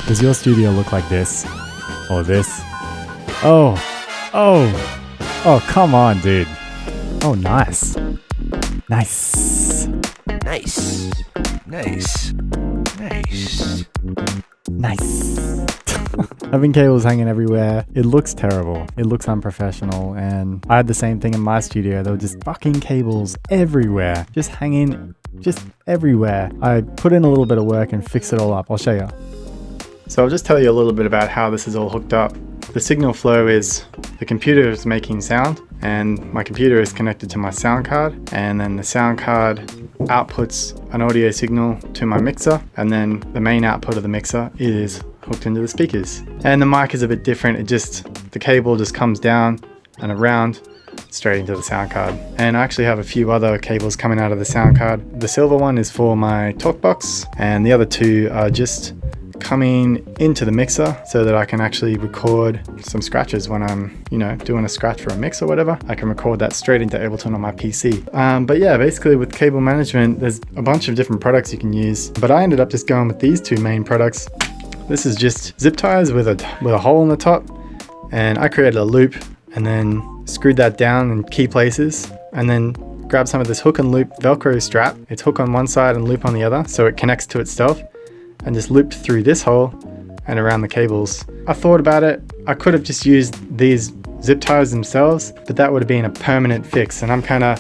Does your studio look like this? Or this? Oh, come on, dude. Oh, nice. Nice. Nice. Nice. Nice. Nice. Having cables hanging everywhere, it looks terrible. It looks unprofessional, and I had the same thing in my studio. There were just fucking cables everywhere, just hanging, just everywhere. I put in a little bit of work and fixed it all up. I'll show you. So I'll just tell you a little bit about how this is all hooked up. The signal flow is the computer is making sound, and my computer is connected to my sound card, and then the sound card outputs an audio signal to my mixer, and then the main output of the mixer is hooked into the speakers. And the mic is a bit different. The cable just comes down and around straight into the sound card. And I actually have a few other cables coming out of the sound card. The silver one is for my talk box, and the other two are just coming into the mixer so that I can actually record some scratches when I'm, doing a scratch for a mix or whatever. I can record that straight into Ableton on my PC. But yeah, basically with cable management, there's a bunch of different products you can use, but I ended up just going with these two main products. This is just zip ties with a hole in the top, and I created a loop and then screwed that down in key places, and then grabbed some of this hook and loop Velcro strap. It's hook on one side and loop on the other, so it connects to itself, and just looped through this hole and around the cables. I thought about it. I could have just used these zip ties themselves, but that would have been a permanent fix, and I'm kind of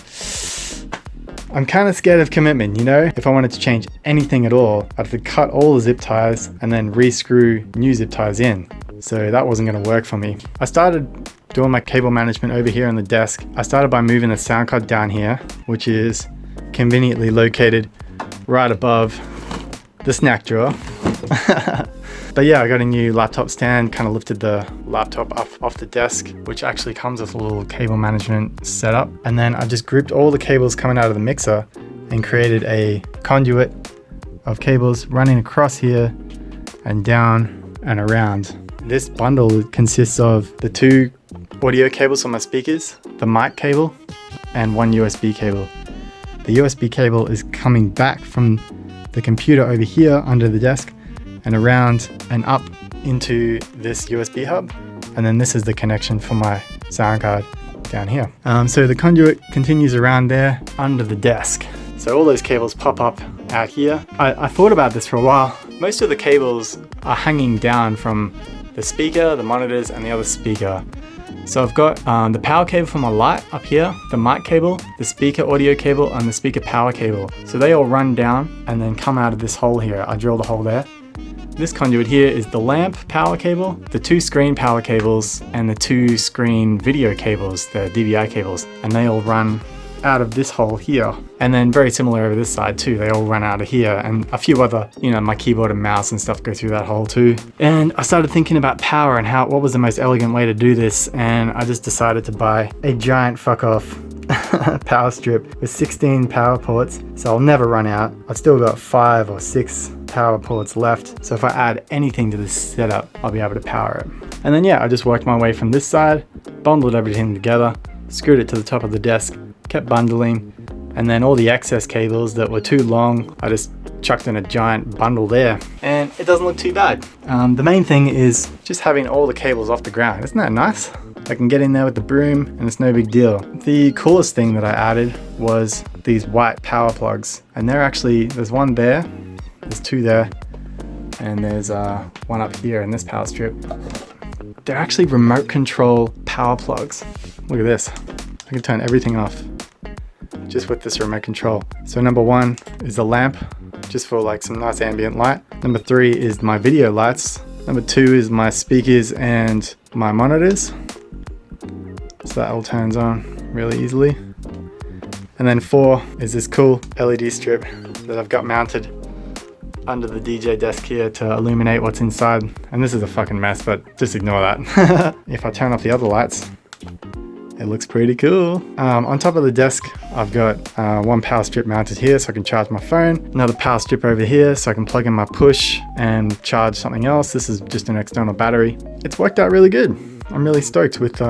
scared of commitment, If I wanted to change anything at all, I'd have to cut all the zip ties and then re-screw new zip ties in. So that wasn't going to work for me. I started doing my cable management over here on the desk. I started by moving the sound card down here, which is conveniently located right above the snack drawer. But yeah, I got a new laptop stand, kind of lifted the laptop off the desk, which actually comes with a little cable management setup. And then I just grouped all the cables coming out of the mixer and created a conduit of cables running across here and down and around. This bundle consists of the two audio cables for my speakers, the mic cable, and one USB cable. The USB cable is coming back from the computer over here under the desk and around and up into this USB hub. And then this is the connection for my sound card down here. So the conduit continues around there under the desk. So all those cables pop up out here. I thought about this for a while. Most of the cables are hanging down from the speaker, the monitors, and the other speaker. So I've got the power cable for my light up here, the mic cable, the speaker audio cable, and the speaker power cable. So they all run down and then come out of this hole here. I drilled a hole there. This conduit here is the lamp power cable, the two screen power cables, and the two screen video cables, the DVI cables, and they all run out of this hole here. And then very similar over this side too, they all run out of here, and a few other, my keyboard and mouse and stuff go through that hole too. And I started thinking about power and what was the most elegant way to do this, and I just decided to buy a giant fuck off power strip with 16 power ports, so I'll never run out. I've still got 5 or 6 power ports left, so if I add anything to this setup, I'll be able to power it. And then yeah, I just worked my way from this side, bundled everything together, screwed it to the top of the desk, kept bundling, and then all the excess cables that were too long, I just chucked in a giant bundle there, and it doesn't look too bad. The main thing is just having all the cables off the ground. Isn't that nice? I can get in there with the broom and it's no big deal. The coolest thing that I added was these white power plugs, and there's one there, there's 2 there, and there's one up here in this power strip. They're actually remote control power plugs. Look at this. I can turn everything off just with this remote control. So number 1 is the lamp, just for like some nice ambient light. Number 3 is my video lights. Number 2 is my speakers and my monitors. So that all turns on really easily. And then 4 is this cool LED strip that I've got mounted under the DJ desk here to illuminate what's inside. And this is a fucking mess, but just ignore that. If I turn off the other lights, it looks pretty cool. On top of the desk, I've got one power strip mounted here so I can charge my phone. Another power strip over here so I can plug in my push and charge something else. This is just an external battery. It's worked out really good. I'm really stoked with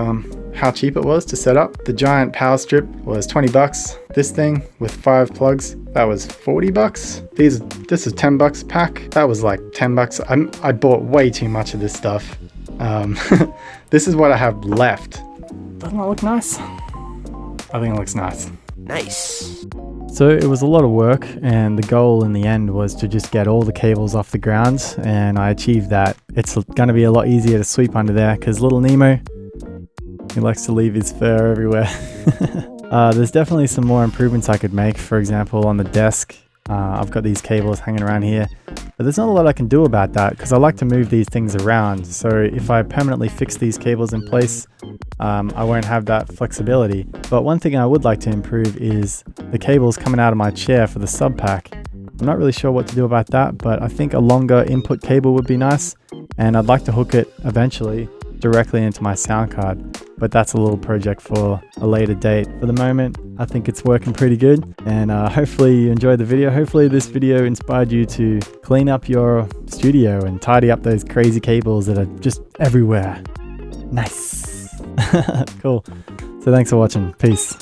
how cheap it was to set up. The giant power strip was 20 bucks. This thing with 5 plugs, that was 40 bucks. This is 10 bucks a pack. That was like 10 bucks. I bought way too much of this stuff. This is what I have left. Doesn't that look nice? I think it looks nice. Nice. So it was a lot of work, and the goal in the end was to just get all the cables off the ground, and I achieved that. It's going to be a lot easier to sweep under there because little Nemo, he likes to leave his fur everywhere. There's definitely some more improvements I could make. For example, on the desk, I've got these cables hanging around here, but there's not a lot I can do about that because I like to move these things around. So if I permanently fix these cables in place, I won't have that flexibility. But one thing I would like to improve is the cables coming out of my chair for the sub pack. I'm not really sure what to do about that, but I think a longer input cable would be nice, and I'd like to hook it eventually directly into my sound card, but that's a little project for a later date. For the moment, I think it's working pretty good, and hopefully you enjoyed the video. Hopefully this video inspired you to clean up your studio and tidy up those crazy cables that are just everywhere. Nice. Cool. So thanks for watching. Peace.